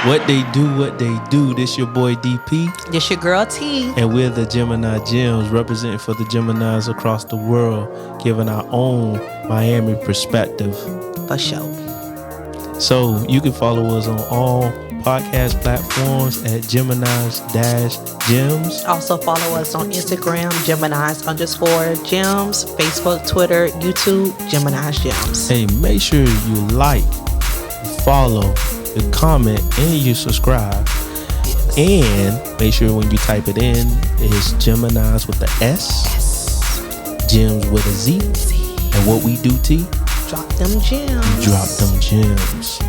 What they do. This your boy DP. This your girl T. And we're the Geminis Gemz, representing for the Geminis across the world, giving our own Miami perspective. For sure. So you can follow us on all podcast platforms at Geminis Gemz. Also follow us on Instagram, Geminis_Gems, Facebook, Twitter, YouTube, Geminis Gems. Hey, make sure you like, follow, you comment, and you subscribe. Yes. And make sure when you type it in, it's Geminis with the S, Gems with a Z. And what we do, T? Drop them gems. Drop them gems.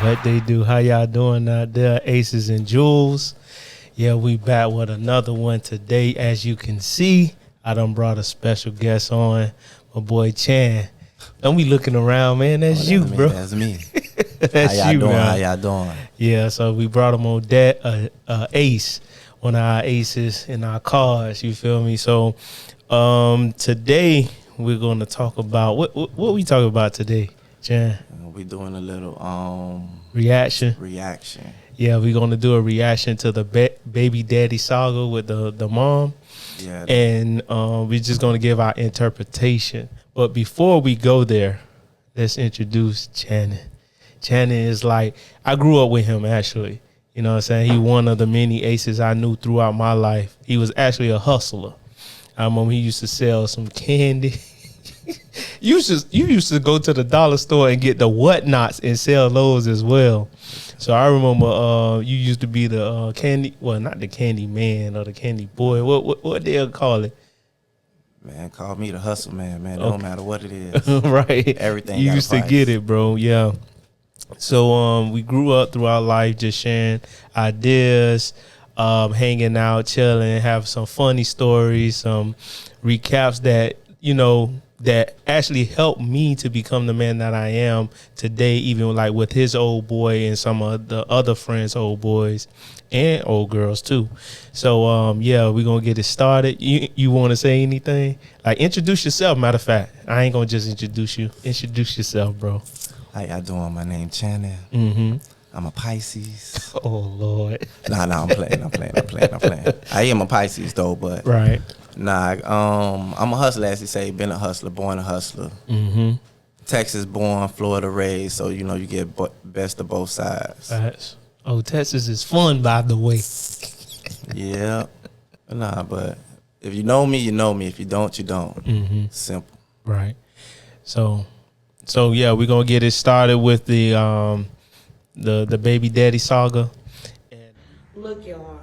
What they do. How y'all doing out there, Aces and Jewels? Yeah, we back with another one today. As you can see, I done brought a special guest on, my boy Chan. Don't be looking around, man. That's you, bro. That's me. That's how y'all you, doing? man. How y'all doing? Yeah, so we brought him on that ace, one of our aces in our cars. You feel me? So today we're going to talk about what we talking about today, Chan? We doing a little reaction. Yeah, we're going to do a reaction to the baby daddy saga with the mom. Yeah. And we're just going to give our interpretation. But before we go there, let's introduce Channing. Channing is like, I grew up with him, actually. You know what I'm saying? He one of the many aces I knew throughout my life. He was actually a hustler. I remember he used to sell some candy. You used to go to the dollar store and get the whatnots and sell those as well. So I remember you used to be the candy, well, not the candy man or the candy boy. What they'll call it? Man, call me the hustle man, man. Okay. Don't matter what it is. Right. Everything you got used a price. To get it, bro. Yeah. So we grew up throughout life just sharing ideas, hanging out, chilling, have some funny stories, some recaps that, you know, that actually helped me to become the man that I am today, even like with his old boy and some of the other friends' old boys and old girls too. So yeah, we're gonna get it started. You want to say anything? Like, introduce yourself. Matter of fact, I ain't gonna just introduce you. Introduce yourself, bro. How y'all doing? My name Channing. Mm-hmm. I'm a Pisces. Oh Lord. Nah, I'm playing. I am a Pisces though, but right. Nah, I'm a hustler, as you say. Been a hustler, born a hustler. Mm-hmm. Texas born, Florida raised, so you know you get best of both sides. Right. Oh, Texas is fun, by the way. Yeah. Nah, but if you know me, you know me. If you don't, you don't. Mm-hmm. Simple. Right. So yeah, we're gonna get it started with the baby daddy saga. Look, y'all.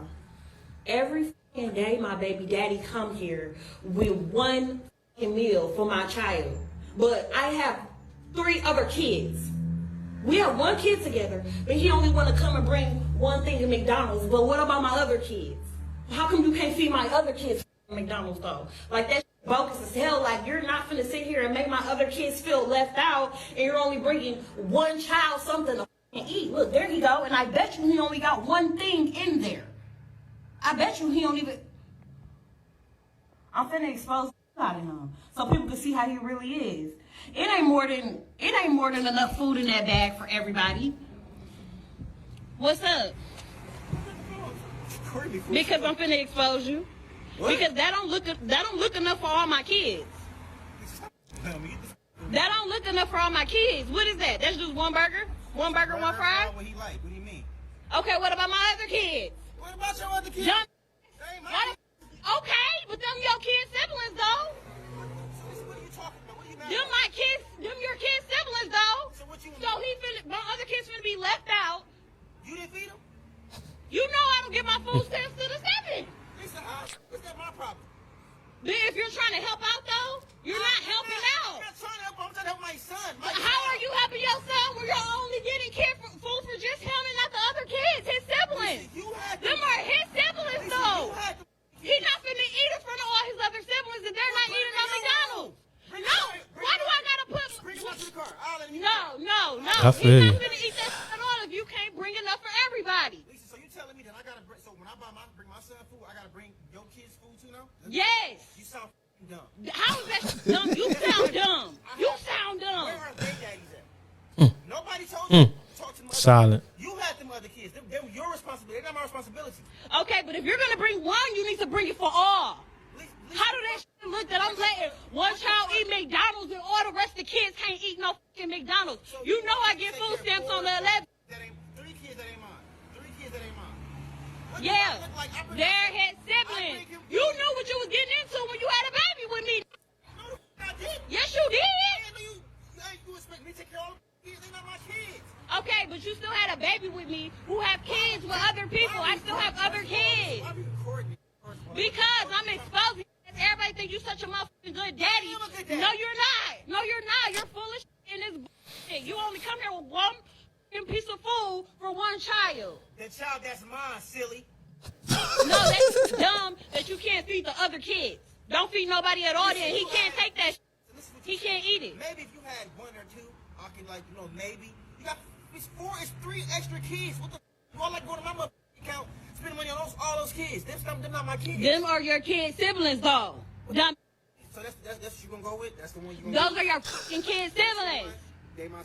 Every day my baby daddy come here with one meal for my child, but I have 3 other kids. We have 1 kid together, but he only want to come and bring one thing to McDonald's. But what about my other kids? How come you can't feed my other kids McDonald's though? Like, that's bogus as hell. Like, you're not finna sit here and make my other kids feel left out, and you're only bringing one child something to eat. Look, there he go, and I bet you he only got one thing in there. I bet you he don't even. I'm finna expose out of him so people can see how he really is. It ain't more than enough food in that bag for everybody. What's up? Because I'm finna expose you. What? Because that don't look enough for all my kids. That don't look enough for all my kids. What is that? That's just one burger? One burger, one fry? What he like? What do you mean? Okay, what about my other kids? What about your other kids? Okay, but them your kids' siblings though. What are you talking about? What are you mad Them about? my kids, them your kids' siblings though. So what you? So my other kids finna be left out. You didn't feed them? You know I don't get my food stamps to the 7. Lisa, what's that my problem? But if you're trying to help out though, you're not helping out. I'm not trying to help. I'm trying to help my son. How are you helping your son when you're only getting food for just him and not the other kids, his siblings? Lisa, them are his siblings Lisa, though. He's not finna eat in front of all his other siblings if they're not eating on McDonald's. No, why do I gotta put? Bring him out to the car. No. I feel He's you. not finna eat that at all if you can't bring enough for everybody. Lisa, so you telling me that I gotta dumb. How is that dumb? You sound dumb. You sound dumb. Where are they daddies at? Nobody told you to talk to them. Silent. You had them other kids. They were your responsibility. They're not my responsibility. Okay, but if you're gonna bring one, you need to bring it for all. How do that shit look that I'm letting one child eat McDonald's and all the rest of the kids can't eat no fucking McDonald's? You know I get food stamps on the 11th. Three kids that ain't mine. Three kids that ain't mine. What Yeah, do I look like? I bring- they're his siblings. You knew what you was getting into when you had a baby with me. No, I didn't. Yes, you did. You expect me to take care of all the kids? They're not my kids. Okay, but you still had a baby with me who have kids with other people. I still have other kids. Why are you recording me? Because I'm exposing. Everybody think you such a motherfucking good daddy. I'm a good daddy. No, you're not. No, you're not. You're full of shit in this bullshit. You only come here with one fucking piece of food for one child. The child that's mine, silly. No, that's dumb that you can't feed the other kids. Don't feed nobody at all then. He can't take that shit. He can't eat it. Maybe if you had one or two, I can maybe. You got it's three extra kids. What the you all like going to my motherfucking account, spending money on all those kids. Them not my kids. Them are your kids' siblings though. Dumb. So that's what you gonna go with? That's the one you gonna Those are your fucking kids' siblings. They my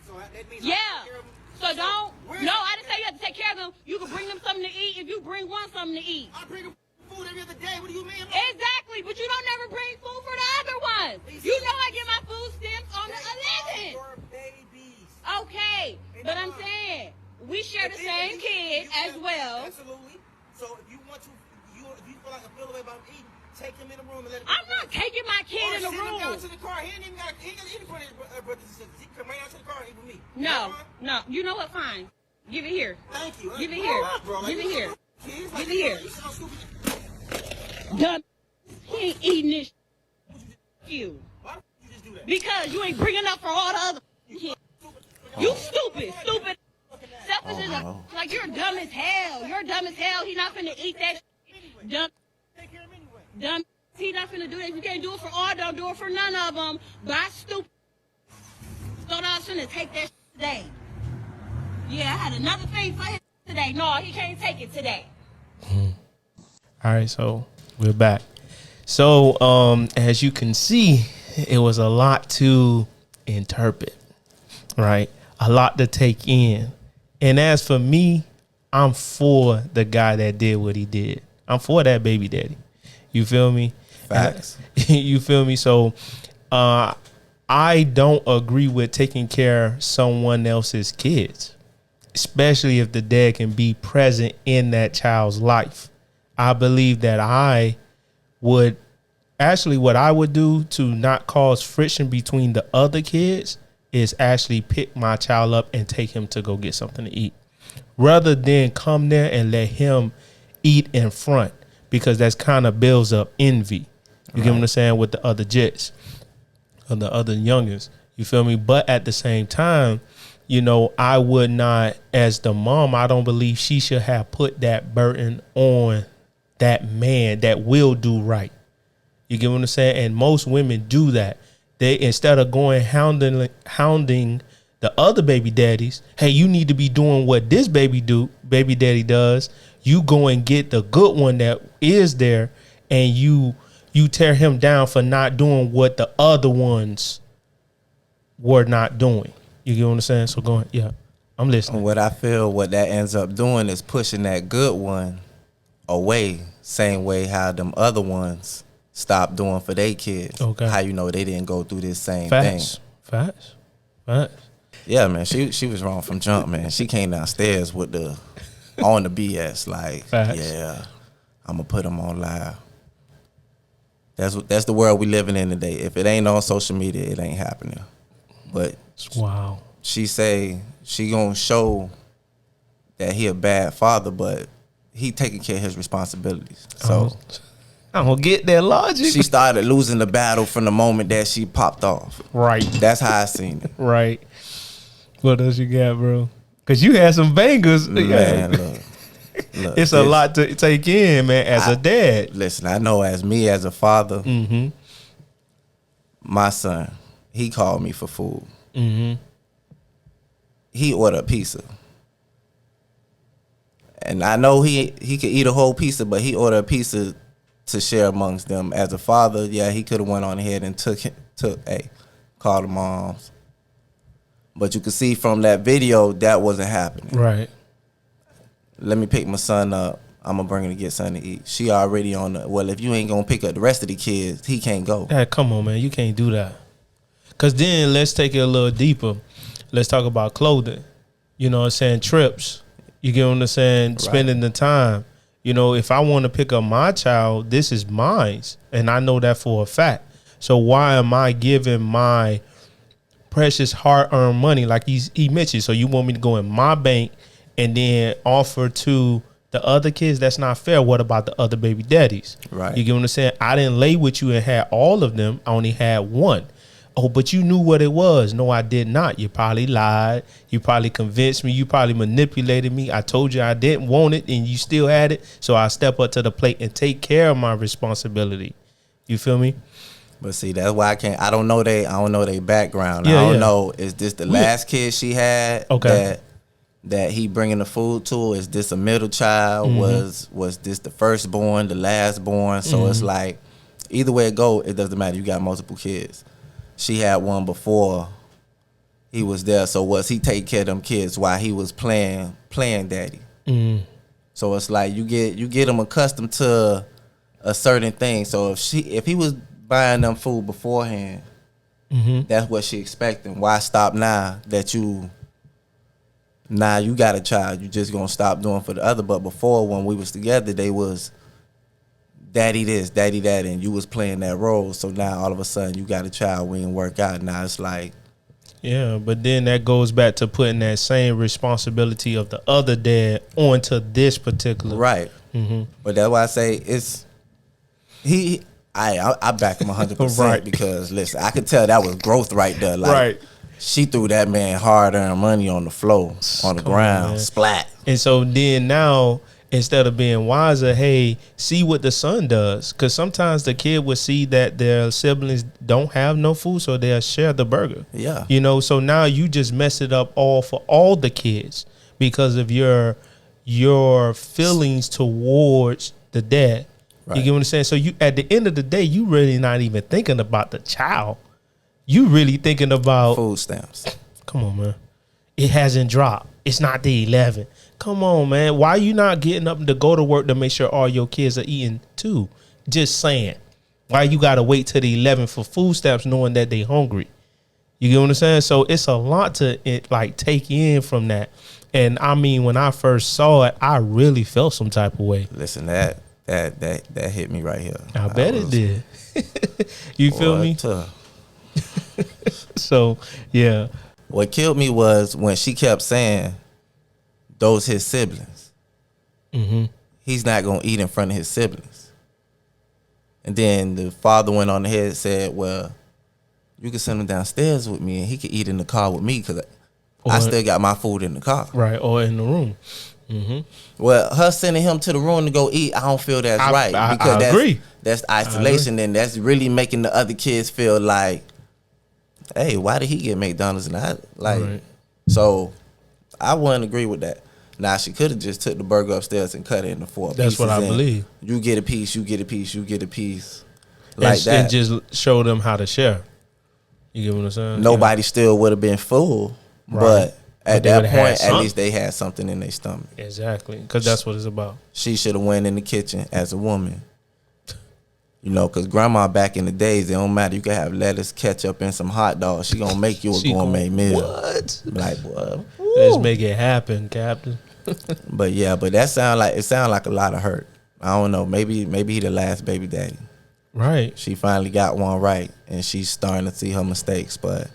so that means I Yeah. take care of them. So don't. Where- No, I didn't say you have to take care of them. You can bring them something to eat if you bring one something to eat. I bring them food every other day. What do you mean? Exactly, but you don't never bring food for the other ones. You know I get my food stamps on the 11th. Your babies. Okay, but I'm saying we share the same kid as well. Absolutely. So if you want to, if you feel like a feel away about eating, take him in the room and let him. I'm not taking my kid in the Send him down room. to the car. He ain't even got any front of his brothers and sisters. He come right out to the car and eat with me. No, no. You know what? Fine. Give it here. Thank you. Give it here. Give it here. Give it here. You sound stupid. Dumb. He ain't eating this. You. Why don't you just do that? Because you ain't bringing up for all the other kids. You stupid. Stupid. Selfish as a. Like, you're dumb as hell. You're dumb as hell. He not finna eat that shit. Dumb. Take care of him anyway. Dumb. He not finna do that. If you can't do it for all, don't do it for none of them. Bye, stupid. Thought I was finna take that shit today. Yeah, I had another thing for him today. No, he can't take it today. All right, so we're back. So as you can see, it was a lot to interpret, right? A lot to take in. And as for me, I'm for the guy that did what he did. I'm for that baby daddy. You feel me? Facts. You feel me? So I don't agree with taking care of someone else's kids, especially if the dad can be present in that child's life. I believe that I would actually, what I would do to not cause friction between the other kids is actually pick my child up and take him to go get something to eat, rather than come there and let him eat in front, because that's kind of builds up envy. You get what I'm saying, with the other jets or the other youngins. You feel me? But at the same time, you know, I would not, as the mom, I don't believe she should have put that burden on that man that will do right. You get what I'm saying? And most women do that. They, instead of going hounding the other baby daddies, hey, you need to be doing what this baby daddy does. You go and get the good one that is there, and you tear him down for not doing what the other ones were not doing. You get what I'm saying? So going, yeah, I'm listening. What I feel, what that ends up doing is pushing that good one away, same way how them other ones stopped doing for their kids. Okay. How you know they didn't go through this same Facts. thing. Facts. Yeah, man, she was wrong from jump, man. She came downstairs with the on the BS, like, Facts. yeah, I'm gonna put them on live. That's the world we living in today. If it ain't on social media, it ain't happening. But Wow. she say she gonna show that he a bad father, but he taking care of his responsibilities. So I'm gonna get that logic. she started losing the battle from the moment that she popped off. Right. That's how I seen it. Right. What else you got, bro? Because you had some bangers. Man, look, It's a lot to take in, man, as a dad. Listen, I know as me as a father, my son, he called me for food. He ordered a pizza. And I know he could eat a whole pizza, but he ordered a pizza to share amongst them. As a father, yeah, he could have went on ahead and called the moms. But you can see from that video that wasn't happening. Right. Let me pick my son up. I'm gonna bring him to get something to eat. She already on the, well, if you ain't gonna pick up the rest of the kids, he can't go. Hey, come on, man. You can't do that. Because then let's take it a little deeper. Let's talk about clothing. You know what I'm saying? Trips. You get what I'm saying? Right. Spending the time. You know, if I want to pick up my child, this is mine. And I know that for a fact. So why am I giving my precious hard-earned money like he mentioned? So you want me to go in my bank and then offer to the other kids? That's not fair. What about the other baby daddies? Right. You get what I'm saying? I didn't lay with you and had all of them. I only had one. Oh, but you knew what it was. No, I did not. You probably lied. You probably convinced me. You probably manipulated me. I told you I didn't want it and you still had it. So I step up to the plate and take care of my responsibility. You feel me? But see, that's why I don't know their background. Yeah, I don't know, is this the last kid she had that he bringing the food to? Is this a middle child? Mm-hmm. Was this the firstborn, the lastborn? So it's like, either way it go, it doesn't matter. You got multiple kids. She had one before he was there. So was he take care of them kids while he was playing daddy? Mm-hmm. So it's like you get them accustomed to a certain thing. So if he was buying them food beforehand, that's what she expecting. Why stop now that you got a child? You just gonna stop doing for the other. But before, when we was together, they was daddy this, daddy that, and you was playing that role. So now all of a sudden you got a child, we didn't work out. Now it's like, yeah, but then that goes back to putting that same responsibility of the other dad onto this particular. Right. Mm-hmm. But that's why I say it's I back him 100% right. Because listen, I could tell that was growth right there. Like, right. She threw that man hard-earned money on the floor, on the ground, splat. And so then now, instead of being wiser, hey, see what the son does. Because sometimes the kid will see that their siblings don't have no food, so they'll share the burger. Yeah. You know, so now you just mess it up all for all the kids because of your feelings towards the dad. Right. You get what I'm saying? So you, at the end of the day, you really not even thinking about the child. You really thinking about food stamps. Come on, man. It hasn't dropped. It's not the 11. Come on, man. Why you not getting up to go to work to make sure all your kids are eating too? Just saying. Why you got to wait till the 11 for food stamps knowing that they hungry? You get what I'm saying? So it's a lot to take in from that. And I mean, when I first saw it, I really felt some type of way. Listen, that hit me right here. I bet it did. You feel me? So, yeah. What killed me was when she kept saying, those his siblings. Mm-hmm. He's not going to eat in front of his siblings. And then the father went on ahead and said, well, you can send him downstairs with me and he can eat in the car with me because I still got my food in the car. Right, or in the room. Mm-hmm. Well, her sending him to the room to go eat, I don't feel that's right. Because I agree. That's isolation, and that's really making the other kids feel like, hey, why did he get McDonald's and I like? Right. So I wouldn't agree with that. Now she could have just took the burger upstairs and cut it into 4 pieces. That's what I believe. You get a piece, you get a piece, you get a piece, like that. And just show them how to share. You get what I'm saying? Nobody still would have been full, right. But at that point, at least they had something in their stomach. Exactly, because that's what it's about. She should have went in the kitchen as a woman. You know, because grandma back in the days, it don't matter. You can have lettuce, ketchup, and some hot dogs. She gonna make you a gourmet meal. What? Like what? Let's make it happen, Captain. But yeah, but that sound like a lot of hurt. I don't know. Maybe he the last baby daddy. Right. She finally got one right, and she's starting to see her mistakes. But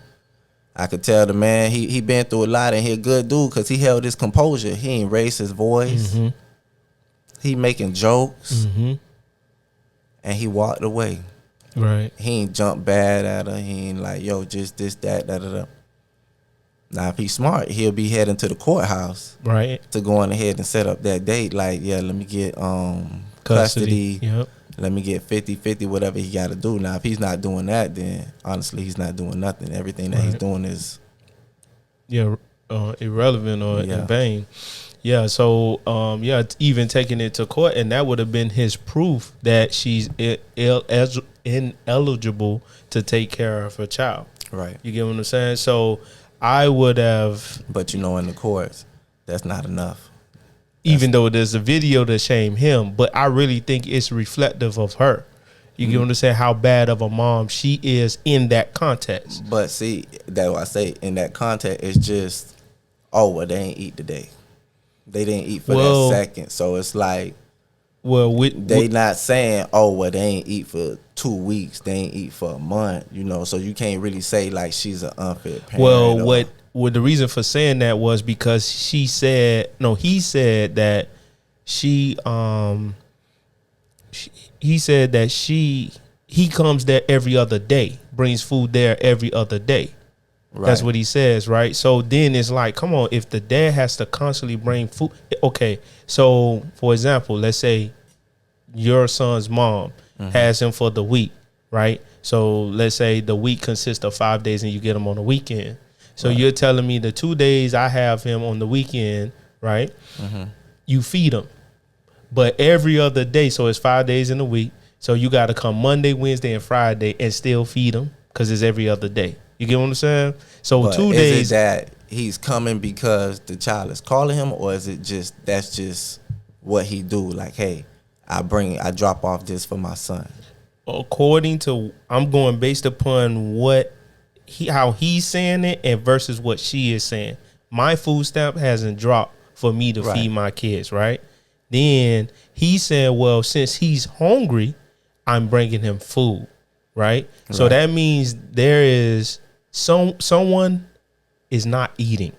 I could tell the man he been through a lot, and he a good dude because he held his composure. He ain't raised his voice. Mm-hmm. He making jokes. Mm-hmm. And he walked away. Right. He ain't jump bad at her. He ain't like, yo, just this, that, da. Now, if he's smart, he'll be heading to the courthouse. Right. To go on ahead and set up that date. Like, yeah, let me get custody. Yep. Let me get 50-50, whatever he got to do. Now, if he's not doing that, then honestly, he's not doing nothing. Everything that he's doing is... irrelevant or in vain. Yeah, so even taking it to court, and that would have been his proof that she's ineligible to take care of her child. Right. You get what I'm saying? So I would have. But in the courts, that's not enough. Even though there's a video to shame him, but I really think it's reflective of her. You get what I'm saying? How bad of a mom she is in that context. But see, that's what I say. In that context, it's just, they ain't eat today. They didn't eat for that second. So it's like, they not saying, they ain't eat for 2 weeks. They ain't eat for a month, So you can't really say like she's an unfit parent. Well, the reason for saying that was because he said that he comes there every other day, brings food there every other day. Right. That's what he says, right? So then it's like, come on, if the dad has to constantly bring food, okay. So for example, let's say your son's mom has him for the week, right? So let's say the week consists of 5 days and you get him on the weekend. So you're telling me the 2 days I have him on the weekend, right? You feed him. But every other day, so it's 5 days in a week. So you got to come Monday, Wednesday, and Friday and still feed him because it's every other day. You get what I'm saying? So 2 days. Is it that he's coming because the child is calling him, or is it that's just what he do? Like, hey, I drop off this for my son. According to, I'm going based upon how he's saying it and versus what she is saying. My food stamp hasn't dropped for me to feed my kids, right? Then he's saying, well, since he's hungry, I'm bringing him food, right? So that means there is someone is not eating,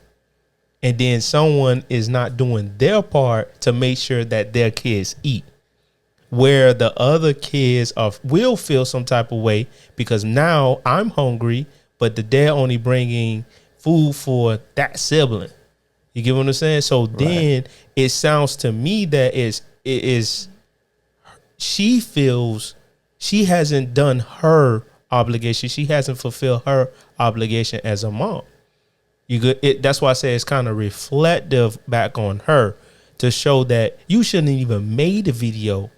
and then someone is not doing their part to make sure that their kids eat. Where the other kids will feel some type of way because now I'm hungry, but the dad only bringing food for that sibling. You get what I'm saying? So then it sounds to me that it is she feels she hasn't done her obligation. She hasn't fulfilled her obligation as a mom. That's why I say it's kind of reflective back on her to show that you shouldn't even made a video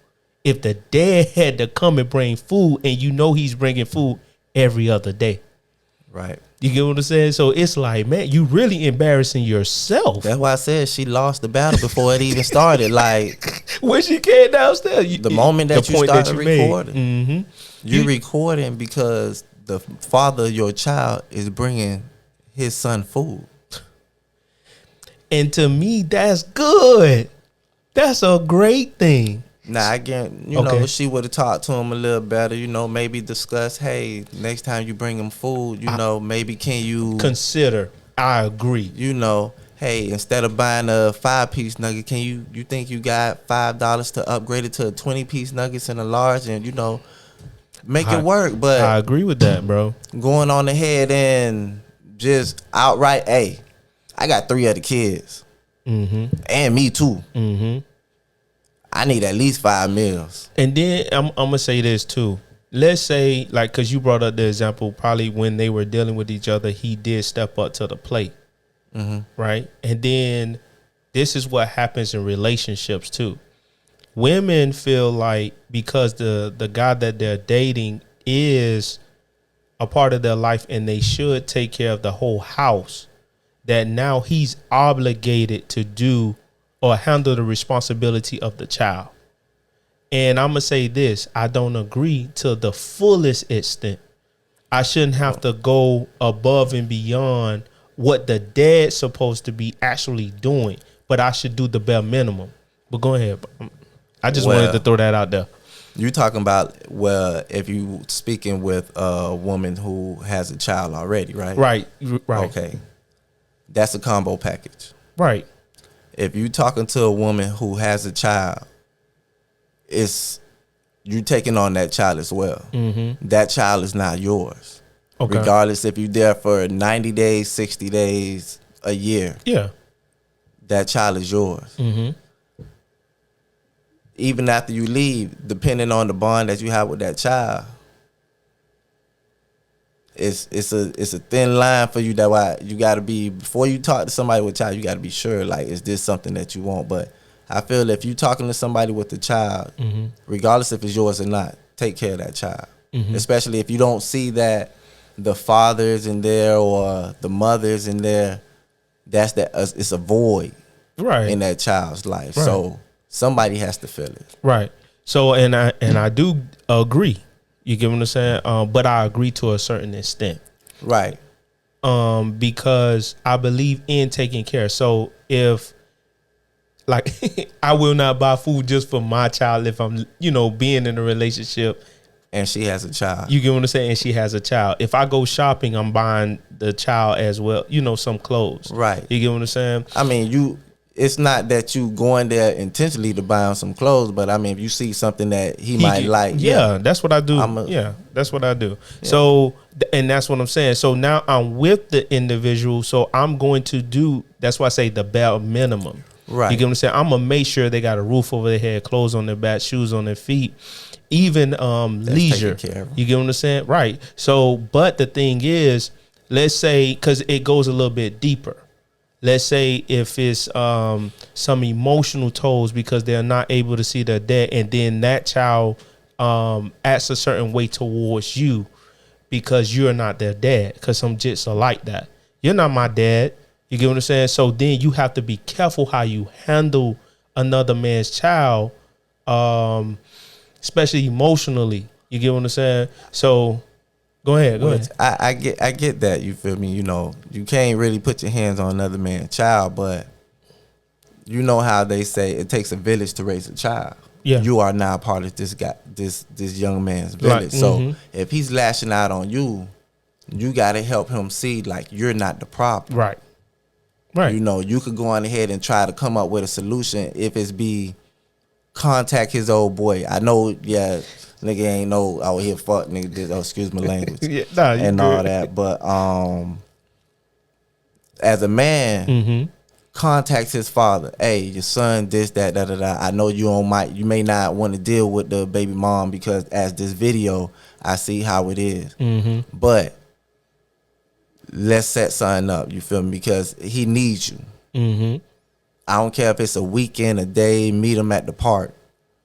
if the dad had to come and bring food and he's bringing food every other day. Right. You get what I'm saying? So it's like, man, you really embarrassing yourself. That's why I said she lost the battle before it even started. Like when she came downstairs, the moment that you started recording, you're recording because the father of your child is bringing his son food. And to me, that's good. That's a great thing. Nah, again, know, she would have talked to him a little better, maybe discuss, hey, next time you bring him food, maybe can you consider, I agree. Hey, instead of buying a 5-piece nugget, can you think you got $5 to upgrade it to a 20-piece nuggets and a large and, make it work. But I agree with that, bro. Going on ahead and just outright, hey, I got 3 other kids. And me too. I need at least 5 meals. And then I'm gonna say this too. Let's say, like, because you brought up the example, probably when they were dealing with each other, he did step up to the plate, right? And then this is what happens in relationships too. Women feel like because the guy that they're dating is a part of their life and they should take care of the whole house, that now he's obligated to do or handle the responsibility of the child. And I'm going to say this, I don't agree to the fullest extent. I shouldn't have to go above and beyond what the dad's supposed to be actually doing, but I should do the bare minimum. But go ahead. I just wanted to throw that out there. You talking about, if you speaking with a woman who has a child already, right? Right. Okay. That's a combo package. Right. If you talking to a woman who has a child, it's you taking on that child as well. That child is not yours. Okay. Regardless if you're there for 90 days, 60 days, a year. Yeah. That child is yours. Even after you leave, depending on the bond that you have with that child, it's a thin line for you. That why you got to be, before you talk to somebody with a child, you got to be sure, like, is this something that you want? But I feel if you talking to somebody with a child, regardless if it's yours or not, take care of that child. Especially if you don't see that the father's in there or the mother's in there, it's a void in that child's life. Right. So somebody has to fill it. Right. So and I do agree. You get what I'm saying? But I agree to a certain extent. Right. Because I believe in taking care. So if, like, I will not buy food just for my child if I'm, being in a relationship. And she has a child. You get what I'm saying? And she has a child. If I go shopping, I'm buying the child as well, some clothes. Right. You get what I'm saying? I mean, it's not that you going there intentionally to buy him some clothes, but I mean, if you see something that he might like. Yeah, that's what I do. That's what I do. Yeah. So, and that's what I'm saying. So now I'm with the individual. So I'm going to do, that's why I say the bare minimum. Right. You get what I'm saying? I'm going to make sure they got a roof over their head, clothes on their back, shoes on their feet, even leisure. You get what I'm saying? Right. So, but the thing is, let's say, because it goes a little bit deeper. Let's say if it's some emotional tolls because they're not able to see their dad, and then that child acts a certain way towards you because you're not their dad, because some jits are like that. You're not my dad. You get what I'm saying? So then you have to be careful how you handle another man's child, especially emotionally. You get what I'm saying? So go ahead. I get that. You feel me? You can't really put your hands on another man's child, but you know how they say it takes a village to raise a child. Yeah. You are now part of this young man's village. Right. So if he's lashing out on you, you got to help him see, like, you're not the problem. Right. Right. You could go on ahead and try to come up with a solution. If it's contact his old boy. I know, nigga ain't no out here fuck nigga this, excuse my language. And all that. But as a man, contacts his father. Hey, your son, this, that, da, da, da. I know you may not want to deal with the baby mom because as this video, I see how it is. But let's set something up, you feel me? Because he needs you. I don't care if it's a weekend, a day, meet him at the park,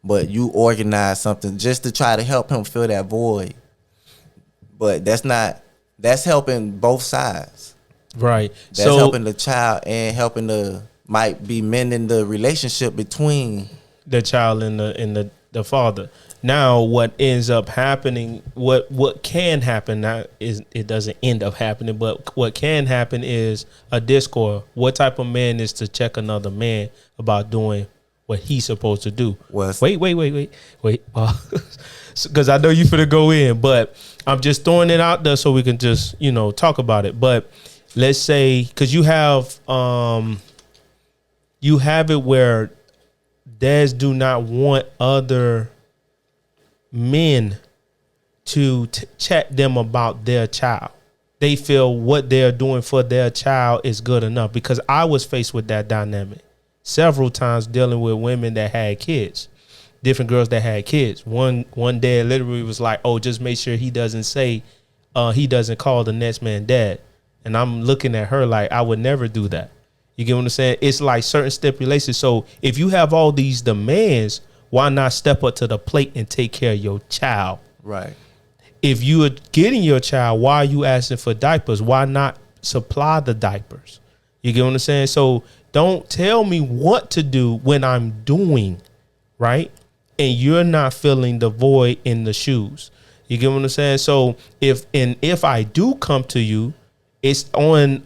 but you organize something just to try to help him fill that void. But that's helping both sides. Right. That's helping the child and might be mending the relationship between the child and the father. Now, what ends up happening, what can happen, it doesn't end up happening, but what can happen is a discord. What type of man is to check another man about doing what he's supposed to do? Wait. Because I know you finna go in, but I'm just throwing it out there so we can just, talk about it. But let's say, because you have it where dads do not want other men to check them about their child. They feel what they're doing for their child is good enough, because I was faced with that dynamic several times dealing with women that had kids, different girls that had kids. One dad literally was like, oh, just make sure he doesn't say he doesn't call the next man dad. And I'm looking at her like, I would never do that. You get what I'm saying? It's like certain stipulations. So if you have all these demands, why not step up to the plate and take care of your child? Right. If you are getting your child, why are you asking for diapers? Why not supply the diapers? You get what I'm saying? So don't tell me what to do when I'm doing, right? And you're not filling the void in the shoes. You get what I'm saying? So if I do come to you, it's on,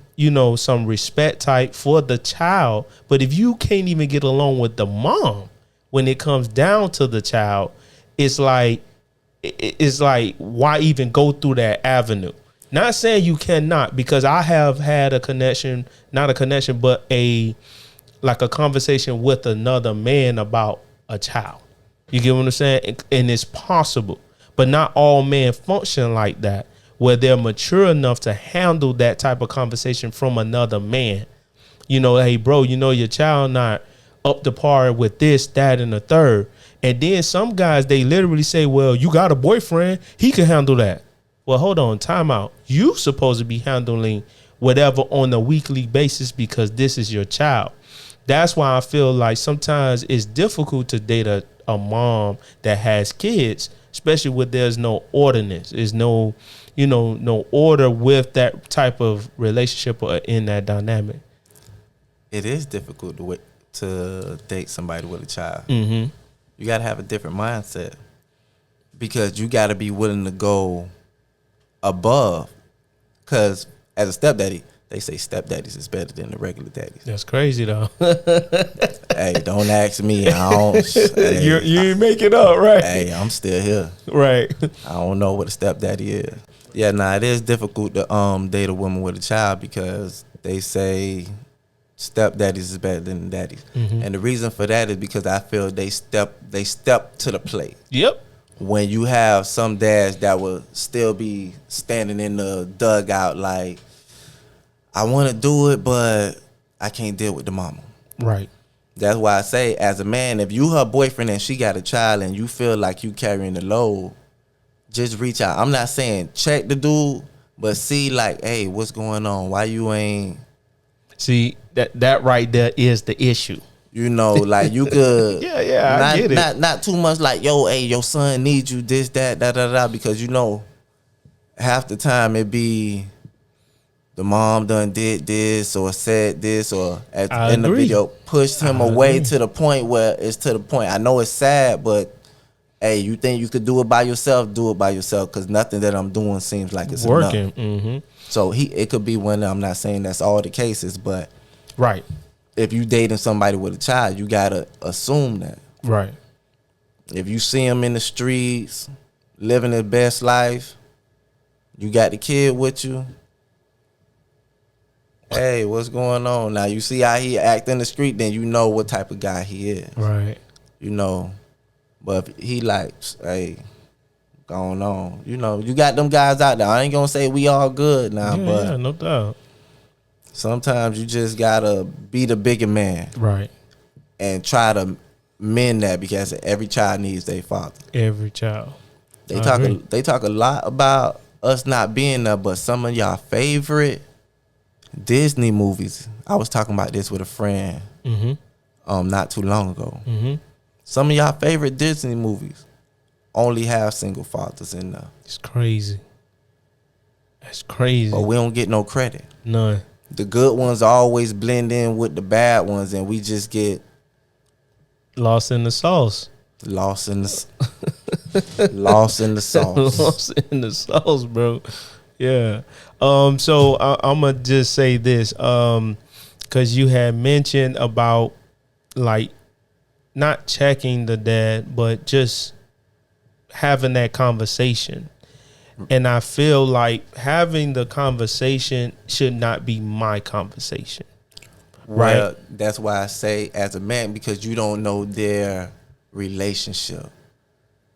some respect type for the child. But if you can't even get along with the mom, when it comes down to the child, it's like why even go through that avenue? Not saying you cannot, because I have had a connection, not a connection, but a conversation with another man about a child. You get what I'm saying? And it's possible, but not all men function like that, where they're mature enough to handle that type of conversation from another man. Hey bro, your child not up to par with this, that, and the third. And then some guys, they literally say, well, you got a boyfriend, he can handle that. well, hold on, time out. You supposed to be handling whatever on a weekly basis because this is your child. That's why I feel like sometimes it's difficult to date a mom that has kids, especially when there's no ordinance. There's no, no order with that type of relationship or in that dynamic. It is difficult to date somebody with a child. Mm-hmm. You got to have a different mindset because you got to be willing to go above. Because as a stepdaddy, they say stepdaddies is better than the regular daddies. That's crazy though. Hey, don't ask me. I don't. Hey, you ain't make it up, right? Hey, I'm still here. Right. I don't know what a stepdaddy is. Yeah, it is difficult to date a woman with a child because they say stepdaddies is better than daddies. Mm-hmm. And the reason for that is because I feel they step to the plate. Yep. When you have some dads that will still be standing in the dugout like, I want to do it, but I can't deal with the mama. Right. That's why I say, as a man, if you her boyfriend and she got a child and you feel like you carrying the load, just reach out. I'm not saying check the dude, but see like, hey, what's going on? Why you ain't... See, that right there is the issue. Like you could... yeah, I get it. Not too much like, yo, hey, your son needs you, this, that, da, because half the time it be... The mom done did this or said this or in the video pushed him away to the point where it's to the point. I know it's sad, but hey, you think you could do it by yourself? Do it by yourself because nothing that I'm doing seems like it's working. Enough. Mm-hmm. So it could be one. I'm not saying that's all the cases, but right. If you dating somebody with a child, you gotta assume that. Right. If you see him in the streets living his best life, you got the kid with you. Hey, what's going on? Now you see how he act in the street, then you know what type of guy he is. Right. But if he like, hey, going on. You got them guys out there. I ain't gonna say we all good now, but yeah, no doubt. Sometimes you just gotta be the bigger man. Right. And try to mend that because every child needs their father. Every child. They talk a lot about us not being there, but some of y'all favorite Disney movies. I was talking about this with a friend not too long ago. Mm-hmm. Some of y'all favorite Disney movies only have single fathers in there. It's crazy. That's crazy. But we don't get no credit. None. The good ones always blend in with the bad ones, and we just get lost in the sauce. Lost in the sauce. Lost in the sauce, bro. Yeah. So I'm gonna just say this, because you had mentioned about like not checking the dad, but just having that conversation. And I feel like having the conversation should not be my conversation. Well, right. That's why I say as a man, because you don't know their relationship.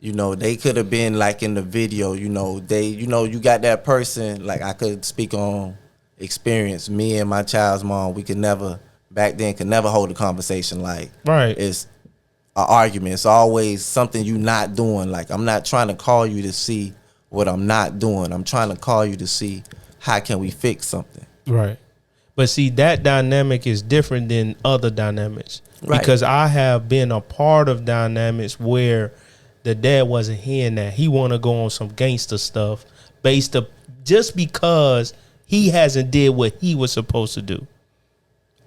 They could have been like in the video, you got that person, like I could speak on experience. Me and my child's mom, we could never hold a conversation like right. It's an argument. It's always something you not doing. Like I'm not trying to call you to see what I'm not doing. I'm trying to call you to see how can we fix something. Right. But see, that dynamic is different than other dynamics. Right. Because I have been a part of dynamics where the dad wasn't hearing that. He want to go on some gangster stuff based up just because he hasn't did what he was supposed to do.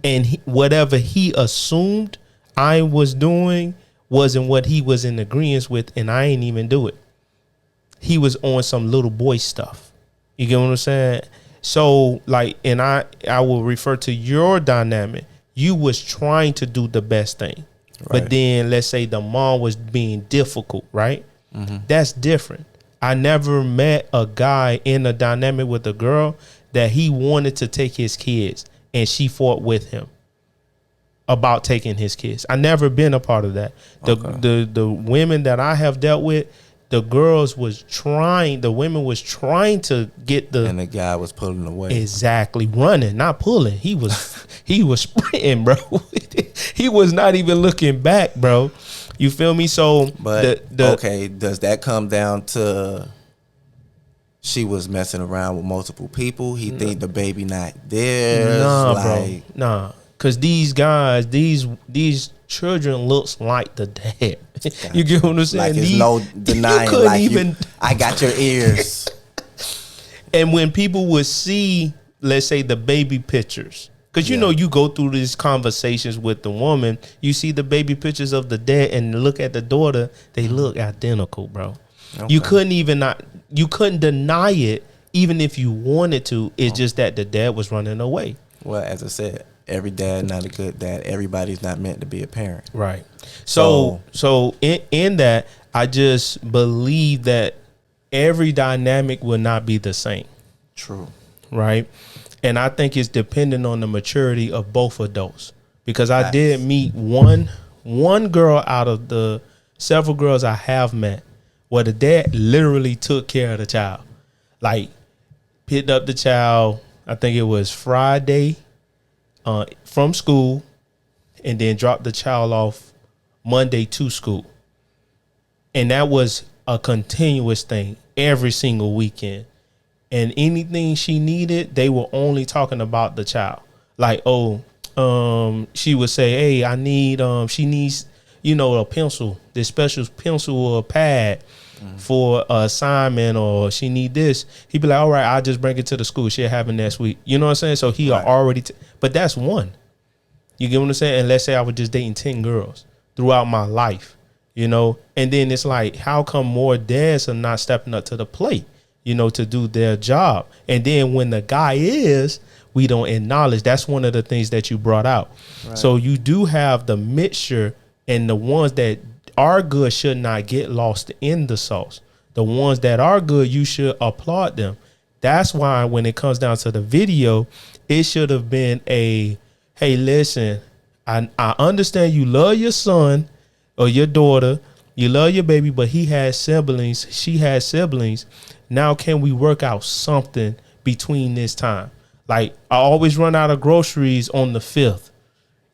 And whatever he assumed I was doing wasn't what he was in agreement with, and I ain't even do it. He was on some little boy stuff. You get what I'm saying? So like, and I will refer to your dynamic. You was trying to do the best thing. Right. But then let's say the mom was being difficult, right? Mm-hmm. That's different. I never met a guy in a dynamic with a girl that he wanted to take his kids and she fought with him about taking his kids. I never been a part of that. The women that I have dealt with, the women was trying to get and the guy was pulling away. Exactly. Running, not pulling. He was sprinting, bro. He was not even looking back, bro. You feel me? So but okay, does that come down to she was messing around with multiple people. He think the baby not there. Bro. Nah. Cause these guys, these children looks like the dad. You get what I'm saying? Like it's no denying. Like I got your ears. And when people would see, let's say, the baby pictures, because you know you go through these conversations with the woman, you see the baby pictures of the dad and look at the daughter, they look identical, bro. Okay. You couldn't deny it, even if you wanted to. It's just that the dad was running away. Well, as I said, every dad not a good dad. Everybody's not meant to be a parent. Right. So in that, I just believe that every dynamic will not be the same. True. Right. And I think it's dependent on the maturity of both adults, because I did meet one girl out of the several girls I have met where the dad literally took care of the child, like picked up the child. I think it was Friday from school, and then dropped the child off Monday to school. And that was a continuous thing every single weekend. And anything she needed, they were only talking about the child. Like, she would say, hey, I need, she needs, a pencil, this special pencil or a pad for an assignment, or she need this. He'd be like, all right, I'll just bring it to the school. She'll have it next week. You know what I'm saying? So he already, but that's one. You get what I'm saying? And let's say I was just dating 10 girls throughout my life, and then it's like, how come more dads are not stepping up to the plate, to do their job? And then when the guy is, we don't acknowledge. That's one of the things that you brought out. Right. So you do have the mixture, and the ones that are good should not get lost in the sauce. The ones that are good, you should applaud them. That's why when it comes down to the video, it should have been hey, listen, I understand you love your son or your daughter, you love your baby, but he has siblings, she has siblings. Now can we work out something between this time? Like, I always run out of groceries on the 5th.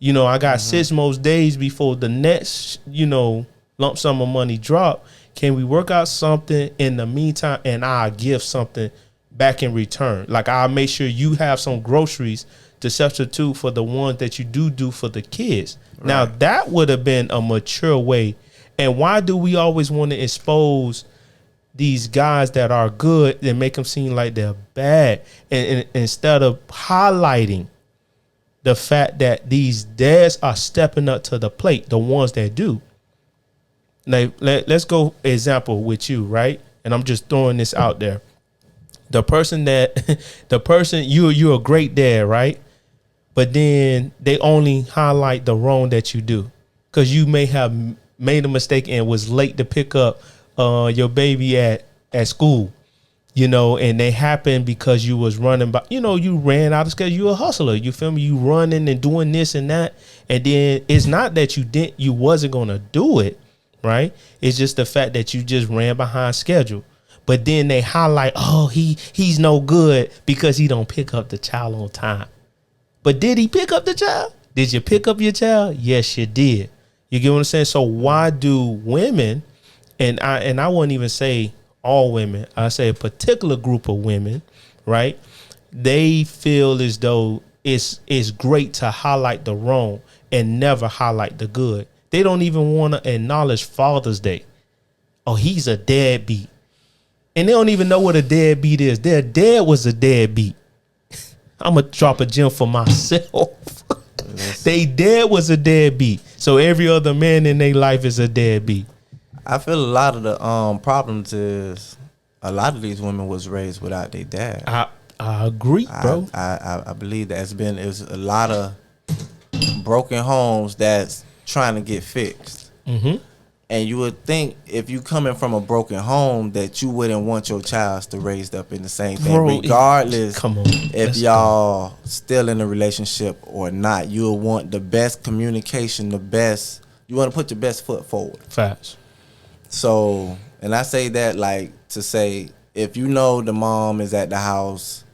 I got 6 most days before the next, lump sum of money drop. Can we work out something in the meantime, and I'll give something back in return? Like, I'll make sure you have some groceries to substitute for the ones that you do for the kids. Right. Now, that would have been a mature way. And why do we always want to expose these guys that are good and make them seem like they're bad, and instead of highlighting the fact that these dads are stepping up to the plate, the ones that do? Now, let's go example with you, right? And I'm just throwing this out there. You're a great dad, right? But then they only highlight the wrong that you do, because you may have made a mistake and was late to pick up your baby at school, and they happened because you was running by, you ran out of schedule. You a hustler, you feel me? You running and doing this and that. And then it's not that you wasn't going to do it, right? It's just the fact that you just ran behind schedule. But then they highlight, he's no good because he don't pick up the child on time. But did he pick up the child? Did you pick up your child? Yes, you did. You get what I'm saying? So why do women, and I wouldn't even say all women, I say a particular group of women, right? They feel as though it's great to highlight the wrong and never highlight the good. They don't even want to acknowledge Father's Day. Oh, he's a deadbeat. And they don't even know what a deadbeat is. Their dad was a deadbeat. I'm going to drop a gem for myself. They dad was a deadbeat. So every other man in their life is a deadbeat. I feel a lot of the problems is a lot of these women was raised without their dad. I agree, bro. I believe that it's a lot of broken homes that's trying to get fixed. Mm-hmm. And you would think if you coming from a broken home that you wouldn't want your child to raised up in the same thing, regardless if y'all still in a relationship or not. You'll want the best communication, you want to put your best foot forward. Facts. So, and I say that like to say, if you know the mom is at the house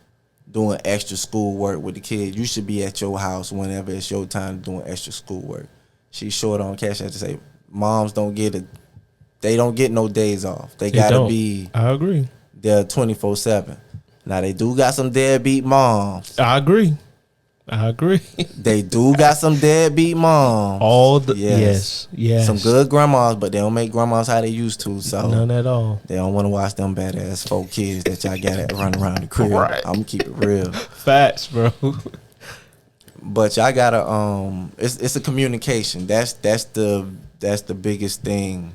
doing extra schoolwork with the kid, you should be at your house whenever it's your time doing extra schoolwork. She's short on cash. I have to say, moms don't get it. They don't get no days off. They gotta be. I agree. they're 24/7. Now they do got some deadbeat moms. I agree. They do got some deadbeat moms. Yes. Some good grandmas, but they don't make grandmas how they used to. So none at all. They don't want to watch them badass 4 kids that y'all got to run around the crib. Right. I'm gonna keep it real. Facts, bro. But y'all gotta it's a communication. That's the biggest thing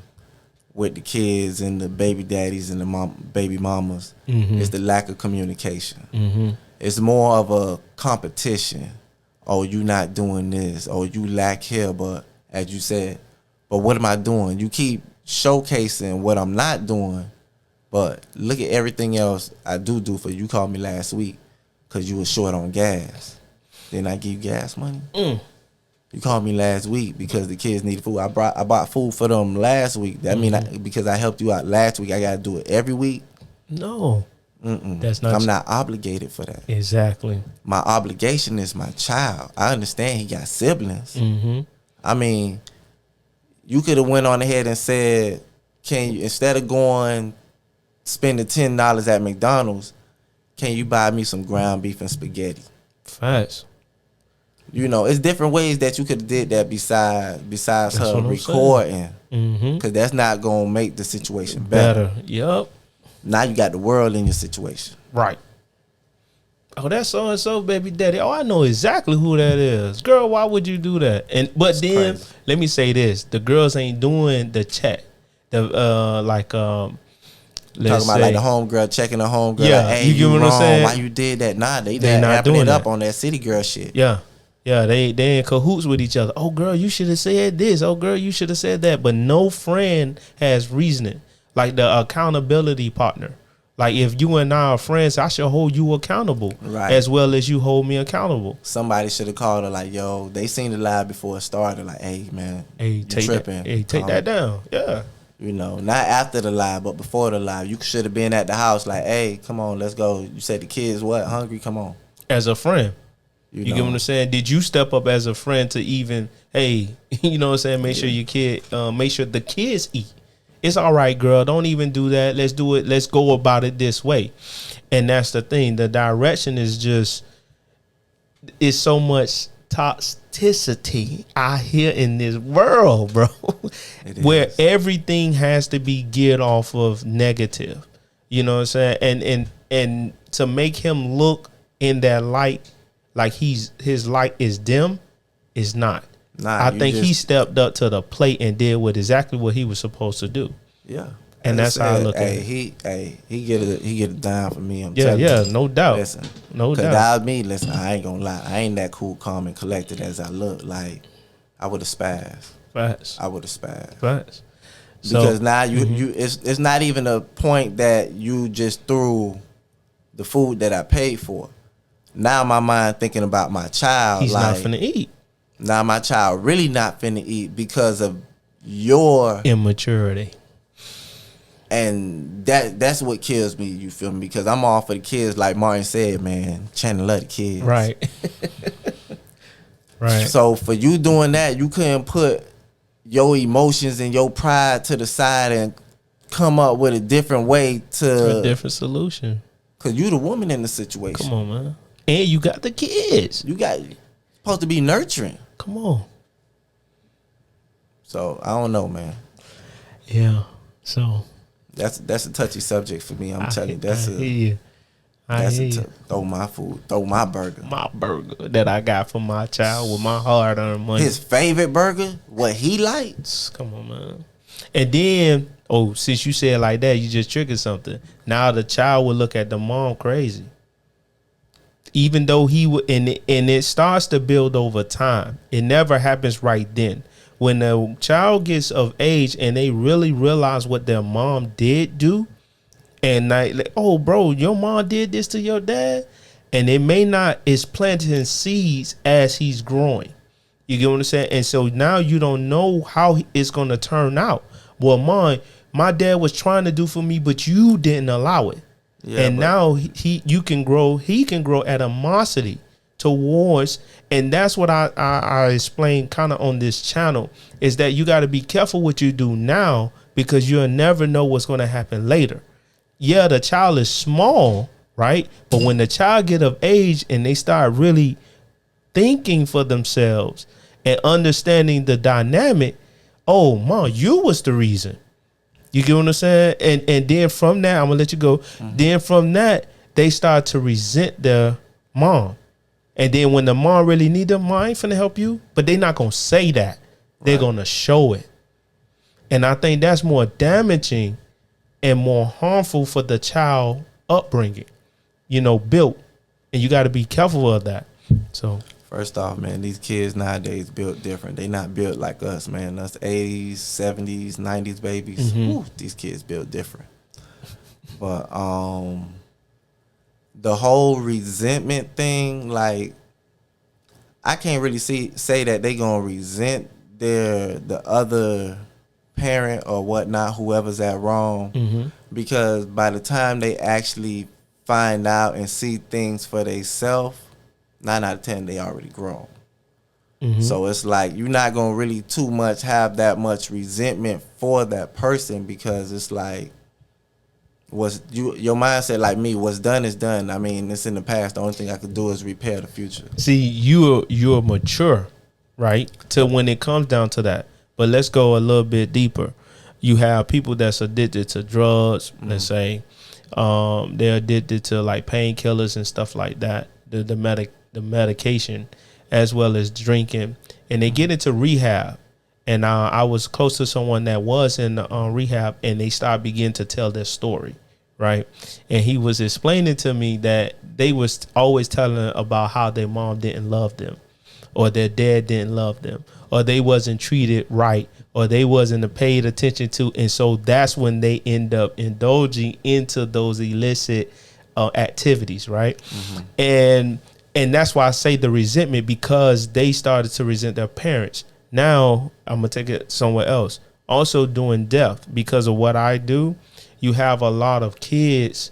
with the kids and the baby daddies and the baby mamas. It's the lack of communication. It's more of a competition. Oh, you not doing this. Oh, you lack here. But as you said, but what am I doing? You keep showcasing what I'm not doing, but look at everything else I do for you. You called me last week because you was short on gas. Then I give you gas money. You called me last week because the kids needed food. I bought food for them last week. That mean because I helped you out last week, I got to do it every week? No. That's not. I'm not obligated for that. Exactly. My obligation is my child. I understand he got siblings. I mean, you could have went on ahead and said, "Can you, instead of spending $10 at McDonald's, can you buy me some ground beef and spaghetti?" Facts. You know, it's different ways that you could have did that besides her recording, because that's not gonna make the situation better. Yep. Now you got the world in your situation. Right. Oh, that's so and so baby daddy. Oh, I know exactly who that is. Girl, why would you do that? But then crazy. Let me say this: the girls ain't doing the chat. Let's talking about like the homegirl checking the homegirl. Yeah, like, hey, you get what I'm saying? Why you did that? Nah, they not wrapping doing it up that. on that city girl shit. Yeah, they in cahoots with each other. Oh, girl, you should have said this. Oh, girl, you should have said that. But no friend has reasoning. Like the accountability partner. Like if you and I are friends, I should hold you accountable, right, as well as you hold me accountable. Somebody should have called her like, yo, they seen the live before it started. Like, hey, man, you tripping. Take that down. Yeah. You know, not after the live, but before the live. You should have been at the house like, hey, come on, let's go. You said the kids what? Hungry? Come on. As a friend. You get what I'm saying? Did you step up as a friend to even, hey, you know what I'm saying? Make sure make sure the kids eat. It's all right, girl. Don't even do that. Let's do it. Let's go about it this way. And that's the thing. The direction is just, it's so much toxicity out here in this world, bro, where everything has to be geared off of negative. You know what I'm saying? And to make him look in that light, like his light is dim, is not. Nah, I think he stepped up to the plate and did exactly what he was supposed to do. Yeah, and that's how I look at it. He get it down for me. I'm telling you. No doubt. Listen, no doubt. That was me. Listen, I ain't gonna lie. I ain't that cool, calm, and collected as I look. Like I would have spazzed. Facts. I would have spazzed. Facts. Because now you it's not even a point that you just threw the food that I paid for. Now my mind thinking about my child. He's not finna eat. Now my child really not finna eat because of your immaturity. And that's what kills me, you feel me? Because I'm all for the kids, like Martin said, man. Channing love the kids. Right. Right. So for you doing that, you couldn't put your emotions and your pride to the side and come up with a different way to a different solution. Cause you the woman in the situation. Come on, man. And you got the kids. You got supposed to be nurturing. Come on. So I don't know, man. Yeah. So that's a touchy subject for me. I'm telling you. Throw my food, throw my burger. My burger that I got for my child with my hard-earned money. His favorite burger, what he likes. Come on, man. And then, since you said it like that, you just triggered something. Now the child will look at the mom crazy. Even though he would, and it starts to build over time. It never happens right then. When the child gets of age and they really realize what their mom did do, and like, oh, bro, your mom did this to your dad, and it may not, it's planting seeds as he's growing. You get what I'm saying? And so now you don't know how it's going to turn out. Well, my dad was trying to do for me, but you didn't allow it. Yeah, and now he can grow animosity towards, and that's what I explain kind of on this channel, is that you got to be careful what you do now, because you'll never know what's going to happen later. yeah, the child is small, right? But when the child get of age and they start really thinking for themselves and understanding the dynamic, oh, mom, you was the reason. You get what I'm saying? And then from that, I'm going to let you go. Mm-hmm. Then from that, they start to resent their mom. And then when the mom really need them, mom ain't finna help you. But they not going to say that. They're going to show it. And I think that's more damaging and more harmful for the child upbringing, built. And you got to be careful of that. So first off, man, these kids nowadays built different. They not built like us, man. Us 80s, 70s, 90s babies. Mm-hmm. Woo, these kids built different. But the whole resentment thing, like, I can't really say that they gonna resent the other parent or whatnot, whoever's at wrong, mm-hmm. because by the time they actually find out and see things for themselves, 9 out of 10 they already grown. Mm-hmm. So it's like you're not gonna really too much have that much resentment for that person, because it's like your mindset, like me, what's done is done. I mean, it's in the past. The only thing I could do is repair the future. See, you're mature, right? To when it comes down to that. But let's go a little bit deeper. You have people that's addicted to drugs. Mm-hmm. Let's say they're addicted to like painkillers and stuff like that. The medication, as well as drinking, and they get into rehab. And I was close to someone that was in rehab, and they started beginning to tell their story, right? And he was explaining to me that they was always telling about how their mom didn't love them, or their dad didn't love them, or they wasn't treated right, or they wasn't paid attention to. And so that's when they end up indulging into those illicit activities, right? Mm-hmm. And that's why I say the resentment, because they started to resent their parents. Now I'm going to take it somewhere else. Also doing death, because of what I do, you have a lot of kids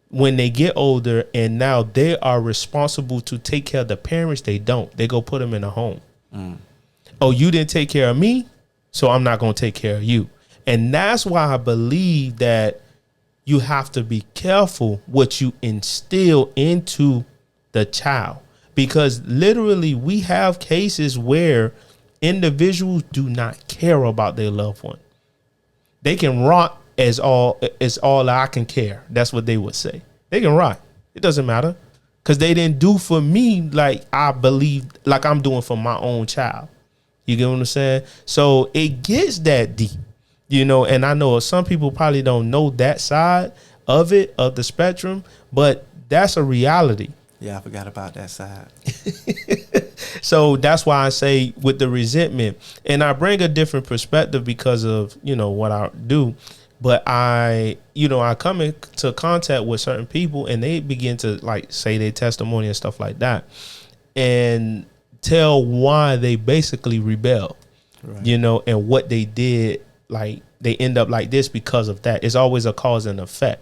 when they get older and now they are responsible to take care of the parents. They don't. They go put them in a home. Mm. Oh, you didn't take care of me, so I'm not going to take care of you. And that's why I believe that you have to be careful what you instill into the child, because literally we have cases where individuals do not care about their loved one. They can rot as all I can care. That's what they would say. They can rot. It doesn't matter, because they didn't do for me like I believe, like I'm doing for my own child. You get what I'm saying? So it gets that deep, and I know some people probably don't know that side of the spectrum, but that's a reality. Yeah, I forgot about that side. So that's why I say with the resentment, and I bring a different perspective because of, what I do. But I come into contact with certain people and they begin to like say their testimony and stuff like that and tell why they basically rebel, right. And what they did, like they end up like this because of that. It's always a cause and effect.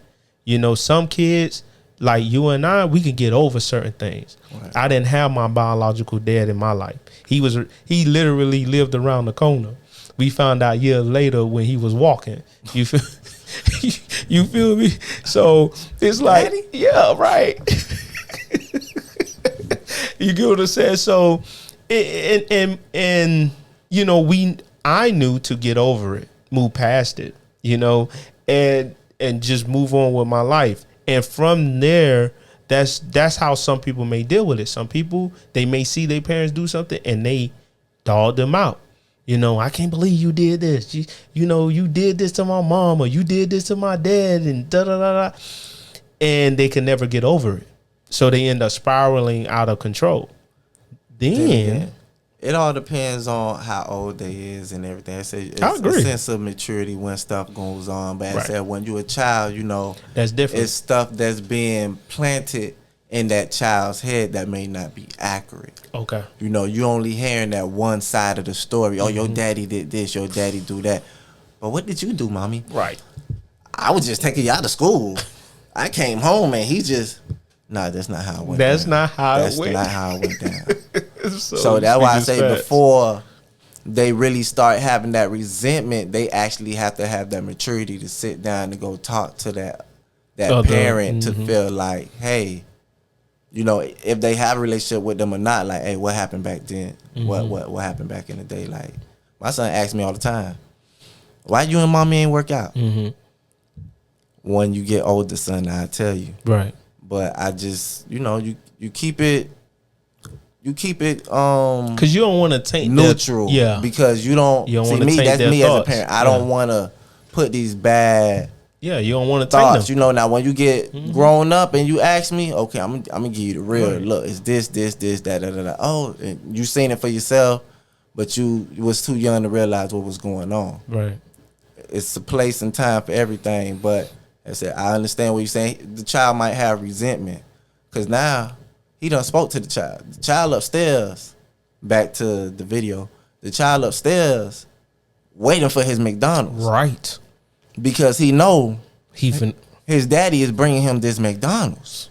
Some kids, like you and I, we can get over certain things. Right. I didn't have my biological dad in my life. He literally lived around the corner. We found out years later when he was walking. You feel me? So it's like, Daddy? Yeah, right. You get what I'm saying? So, I knew to get over it, move past it, and just move on with my life. And from there, that's how some people may deal with it. Some people, they may see their parents do something and they dog them out. I can't believe you did this. You did this to my mom, or you did this to my dad, and da-da-da-da. And they can never get over it. So they end up spiraling out of control. Then it all depends on how old they is and everything. It's a sense of maturity when stuff goes on. But as I said, when you're a child, that's different. It's stuff that's being planted in that child's head that may not be accurate. Okay. You only hearing that one side of the story. Oh, your daddy did this, your daddy do that. But what did you do, mommy? Right. I was just taking you out of school. I came home and he just... No, that's not how it went down. That's not how it went down. So that's why I say before they really start having that resentment, they actually have to have that maturity to sit down and go talk to that parent to feel like, hey, you know, if they have a relationship with them or not, like, hey, what happened back then? What happened back in the day? Like, my son asks me all the time, why you and mommy ain't work out? When you get older, son, I'll tell you. Right. But I just, you know, you keep it because you don't want to taint neutral. Because you don't see me, that's me thoughts. As a parent. I don't want to put these bad you don't want to thoughts. taint them. You know, now when you get grown up and you ask me, okay, I'm gonna give you the real look. It's this, that. Oh, and you seen it for yourself, but you was too young to realize what was going on. Right. It's a place and time for everything, but I said, I understand what you're saying. The child might have resentment because now he done spoke to the child. The child upstairs, back to the video, the child upstairs waiting for his McDonald's. Right. Because he know his daddy is bringing him this McDonald's.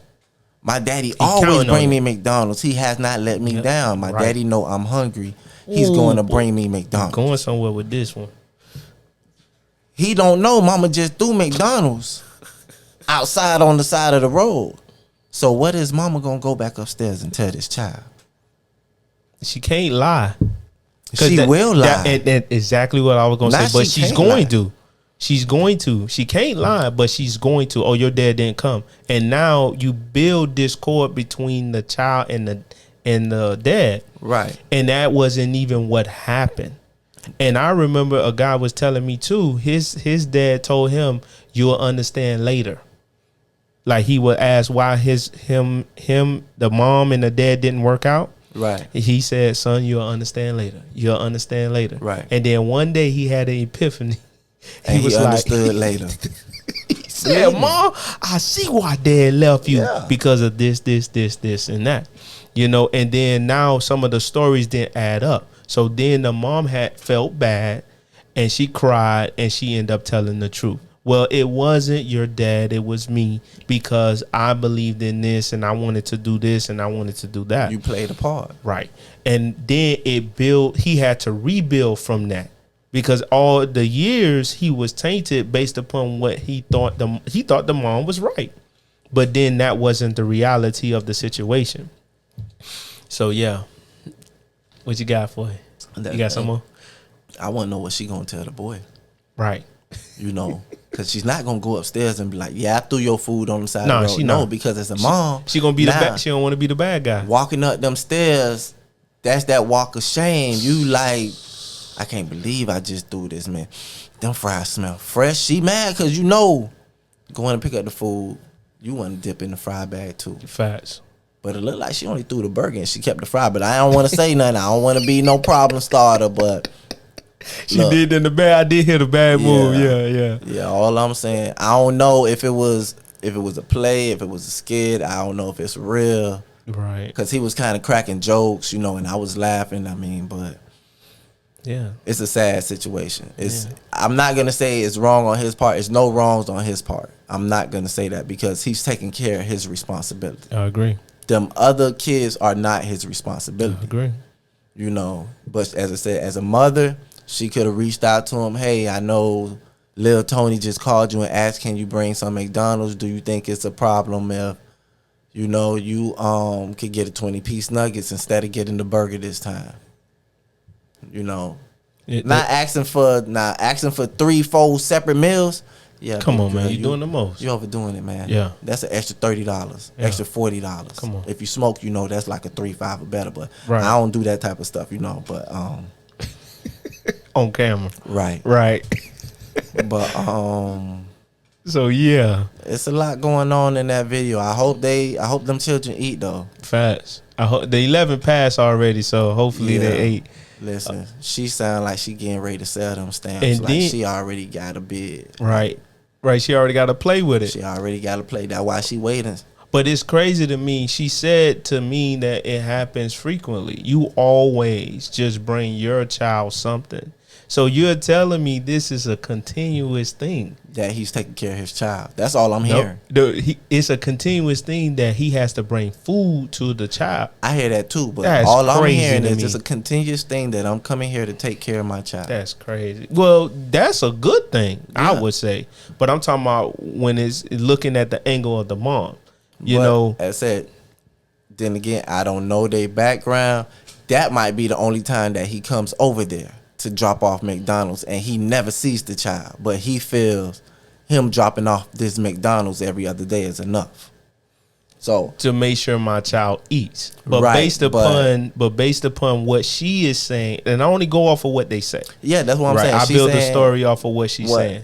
My daddy always bring me McDonald's. He has not let me down. My daddy know I'm hungry. He's going to bring me McDonald's. Going somewhere with this one. He don't know mama just threw McDonald's outside on the side of the road. So what is mama gonna go back upstairs and tell this child? She can't lie. She will lie. That's exactly what I was gonna say. But she's going to. She's going to. She can't lie, but she's going to. Oh, your dad didn't come. And now you build discord between the child and the dad. Right. And that wasn't even what happened. And I remember a guy was telling me too, his dad told him, you'll understand later. Like he would ask why the mom and the dad didn't work out. Right. He said, son, you'll understand later. You'll understand later. Right. And then one day he had an epiphany. He was understood later. He said, Mom, I see why dad left you because of this, and that. You know, and then now some of the stories didn't add up. So then the mom had felt bad and she cried and she ended up telling the truth. Well, it wasn't your dad, it was me because I believed in this and I wanted to do this and I wanted to do that. You played a part. Right. And then he had to rebuild from that because all the years he was tainted based upon what he thought the mom was right. But then that wasn't the reality of the situation. So, yeah. What you got for it? You got some more? I want to know what she going to tell the boy. Right. You know, because she's not going to go upstairs and be like, yeah, I threw your food on the side of the road. She not. Because as a mom. She going to be the bad. She don't want to be the bad guy. Walking up them stairs, that's that walk of shame. You like, I can't believe I just threw this, man. Them fries smell fresh. She mad because you know, going to pick up the food, you want to dip in the fry bag too. Facts. But it looked like she only threw the burger and she kept the fry. But I don't want to say nothing. I don't want to be no problem starter. But she did in the bad. I did hear the bad move. Yeah. All I'm saying, I don't know if it was a play, if it was a skit. I don't know if it's real. Right. Because he was kind of cracking jokes, you know, and I was laughing. I mean, but yeah, it's a sad situation. I'm not gonna say it's wrong on his part. It's no wrongs on his part. I'm not gonna say that because he's taking care of his responsibility. I agree. Them other kids are not his responsibility. I agree. You know, but as I said, as a mother, she could have reached out to him. Hey, I know Lil Tony just called you and asked, can you bring some McDonald's? Do you think it's a problem if, you know, you could get a 20-piece nuggets instead of getting the burger this time? You know, not asking for 3-4 separate meals. Yeah, come on, man. You're doing the most. You're overdoing it, man. Yeah. That's an extra $30, extra $40. Come on. If you smoke, you know, that's like a 3-5 or better. But right. I don't do that type of stuff, you know. But on camera. Right. But so yeah. It's a lot going on in that video. I hope them children eat though. Facts. I hope the 11 passed already, so hopefully they ate. Listen, she sound like she getting ready to sell them stamps. And like then, she already got a bid. Right. She already got to play with it. She already got to play. That's why she waiting. But it's crazy to me. She said to me that it happens frequently. You always just bring your child something So you're telling me this is a continuous thing that he's taking care of his child. That's all I'm hearing. It's a continuous thing that he has to bring food to the child. I hear that too, but That's all I'm hearing is me. just a continuous thing that I'm coming here to take care of my child. That's crazy. Well, that's a good thing, Yeah. I would say. But I'm talking about when it's looking at the angle of the mom. You But, know, as I said, then again, I don't know their background. That might be the only time that he comes over there to drop off McDonald's, and he never sees the child, but he feels him dropping off this McDonald's every other day is enough. So to make sure my child eats, but Right, based upon what she is saying, and I only go off of what they say. yeah, that's what I'm saying. I She's build the saying story off of what she's saying.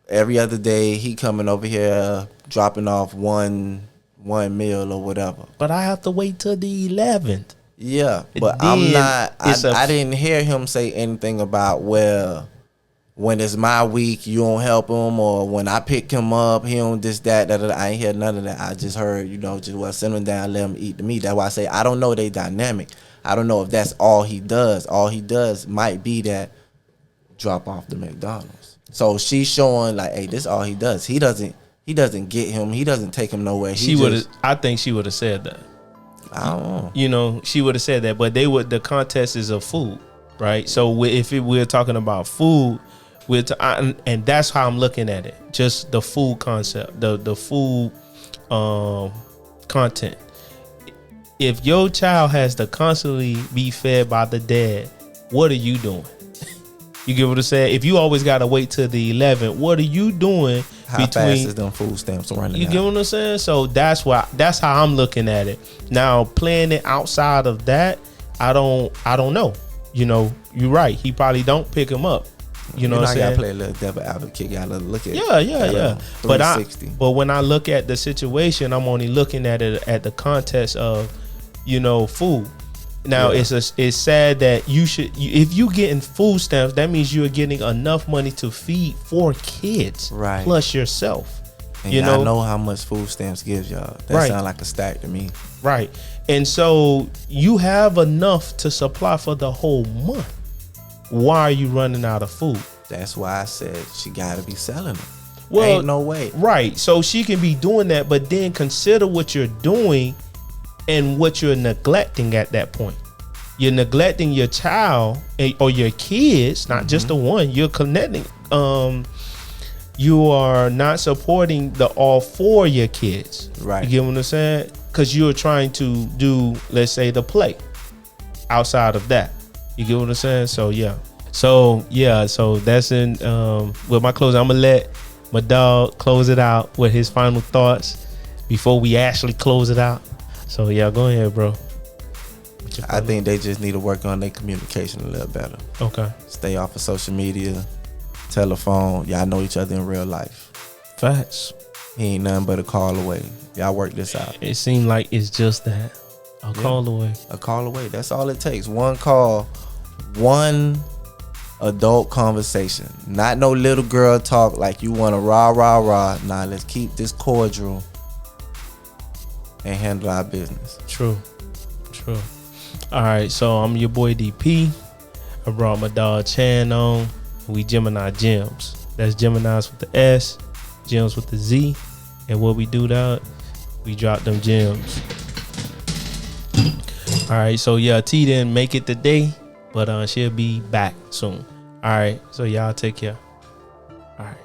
every other day he coming over here dropping off one meal or whatever. But I have to wait till the 11th. Yeah, but Then I'm not. I I didn't hear him say anything about, well, when it's my week, you don't help him, or when I pick him up, he don't this, that, that. I ain't hear none of that. I just heard, just send him down, let him eat the meat. That's why I say I don't know they dynamic. I don't know if that's all he does. All he does might be that drop off the McDonald's. So she's showing like, hey, this is all he does. He doesn't get him. He doesn't take him nowhere. I think she would have said that. I don't know. She would have said that, but the contest is of food, right? So we're talking about food, and that's how I'm looking at it. Just the food concept, the food content. If your child has to constantly be fed by the dad, what are you doing? You get what I'm saying? If you always got to wait till the 11th, what are you doing? How fast is them food stamps running? You get what I'm saying? So that's how I'm looking at it. Now, playing it outside of that, I don't know. You're right. He probably don't pick him up. You know what I'm saying? I gotta play a little devil advocate. Gotta look at yeah. But when I look at the situation, I'm only looking at it at the context of, food. Now it's sad that if you getting food stamps, that means you're getting enough money to feed 4 kids, right? Plus yourself. And I know how much food stamps gives y'all. That sounds like a stack to me, right? And so you have enough to supply for the whole month. Why are you running out of food? That's why I said she gotta be selling them. Well, ain't no way, right? So she can be doing that, but then consider what you're doing and what you're neglecting at that point. You're neglecting your child or your kids, not just the one. You're connecting. You are not supporting all 4 of your kids. Right. You get what I'm saying? Because you're trying to do, let's say, the play outside of that. You get what I'm saying? So yeah. So that's in with my closing. I'm gonna let my dog close it out with his final thoughts before we actually close it out. So yeah, go ahead, bro. I think they just need to work on their communication a little better. Okay. Stay off of social media, telephone. Y'all know each other in real life. Facts. He ain't nothing but a call away. Y'all work this out. It seemed like it's just that. A call away. A call away. That's all it takes. One call, one adult conversation. Not no little girl talk like you want to rah. Nah, let's keep this cordial and handle our business. True. All right, so I'm your boy DP. I brought my dog Chan on. We Gemini Gemz. That's Geminis with the S, Gems with the Z. And what we do that, we drop them gems. All right, so yeah, T didn't make it today, but she'll be back soon. All right, so y'all take care. All right.